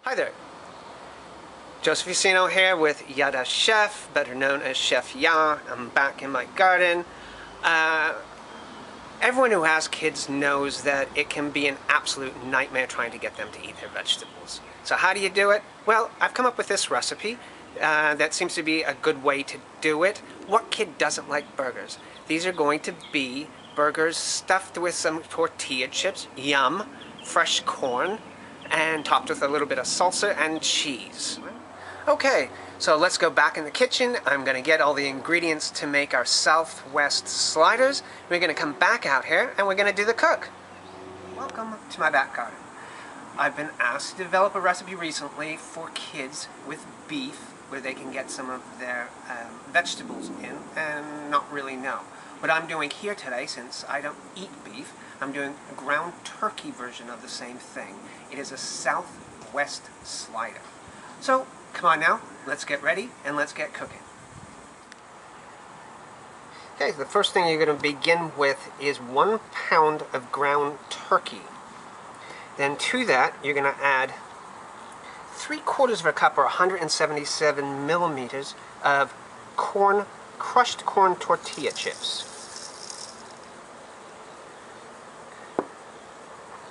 Hi there, Joseph Ucino here with Yada Chef, better known as Chef Ya. I'm back in my garden. Everyone who has kids knows that it can be an absolute nightmare trying to get them to eat their vegetables. So how do you do it? Well, I've come up with this recipe that seems to be a good way to do it. What kid doesn't like burgers? These are going to be burgers stuffed with some tortilla chips, yum, fresh corn, and topped with a little bit of salsa and cheese. Okay, so let's go back in the kitchen. I'm going to get all the ingredients to make our Southwest sliders. We're going to come back out here and we're going to do the cook. Welcome to my back garden. I've been asked to develop a recipe recently for kids with beef where they can get some of their vegetables in and not really know. What I'm doing here today, since I don't eat beef, I'm doing a ground turkey version of the same thing. It is a Southwest slider. So, come on now, let's get ready and let's get cooking. Okay, the first thing you're going to begin with is 1 pound of ground turkey. Then to that, you're going to add 3/4 of a cup or 177 millimeters of corn, crushed corn tortilla chips.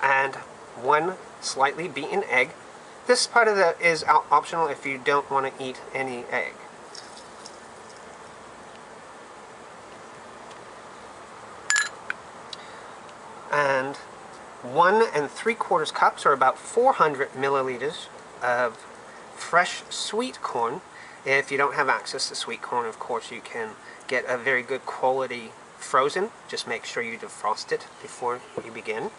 And 1 slightly beaten egg. This part of that is optional if you don't want to eat any egg. And 1 3/4 cups, or about 400 milliliters of fresh sweet corn. If you don't have access to sweet corn, of course, you can get a very good quality frozen. Just make sure you defrost it before you begin.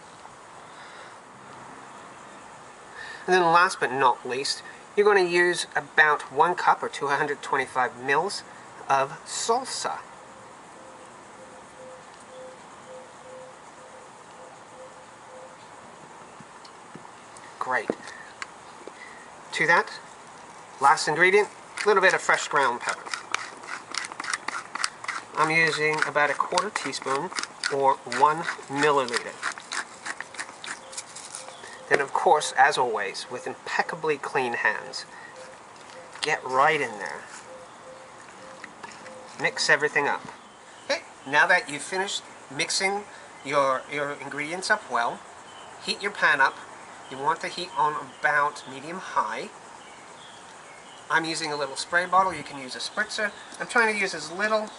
And then last but not least, you're going to use about 1 cup or 225 mils of salsa. Great. To that, last ingredient, a little bit of fresh ground pepper. I'm using about 1/4 teaspoon or 1 milliliter. Then, of course, as always, with impeccably clean hands, get right in there. Mix everything up. Okay, now that you've finished mixing your ingredients up well, heat your pan up. You want the heat on about medium-high. I'm using a little spray bottle. You can use a spritzer. I'm trying to use as little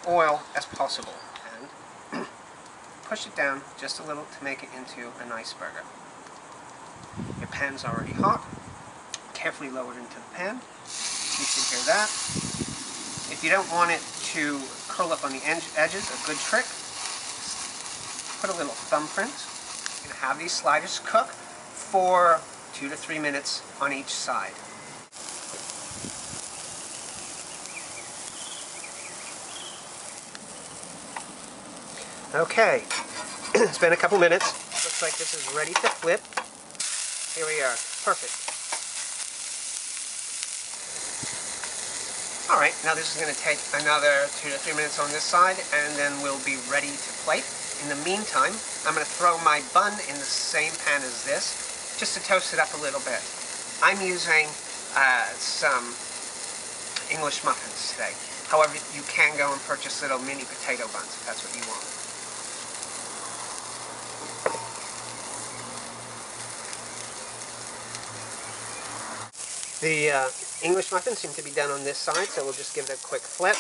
oil as possible. And push it down just a little to make it into a nice burger. Your pan's already hot. Carefully lower it into the pan. You can hear that. If you don't want it to curl up on the edges, a good trick, put a little thumbprint. You're going to have these sliders cook for 2 to 3 minutes on each side. Okay, it's been a couple minutes. Looks like this is ready to flip. Here we are. Perfect. Alright, now this is going to take another 2 to 3 minutes on this side, and then we'll be ready to plate. In the meantime, I'm going to throw my bun in the same pan as this, just to toast it up a little bit. I'm using some English muffins today. However, you can go and purchase little mini potato buns if that's what you want. The English muffins seem to be done on this side, so we'll just give it a quick flip,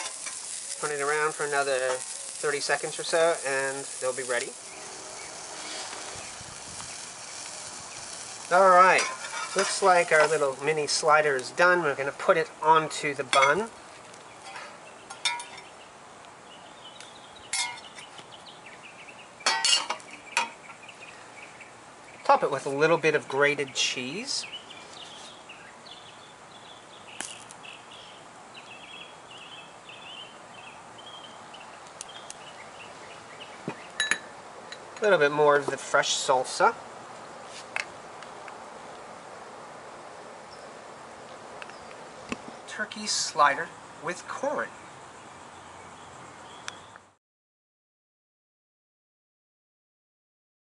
turn it around for another 30 seconds or so, and they'll be ready. Alright, looks like our little mini slider is done. We're going to put it onto the bun. Top it with a little bit of grated cheese. A little bit more of the fresh salsa. Turkey slider with corn.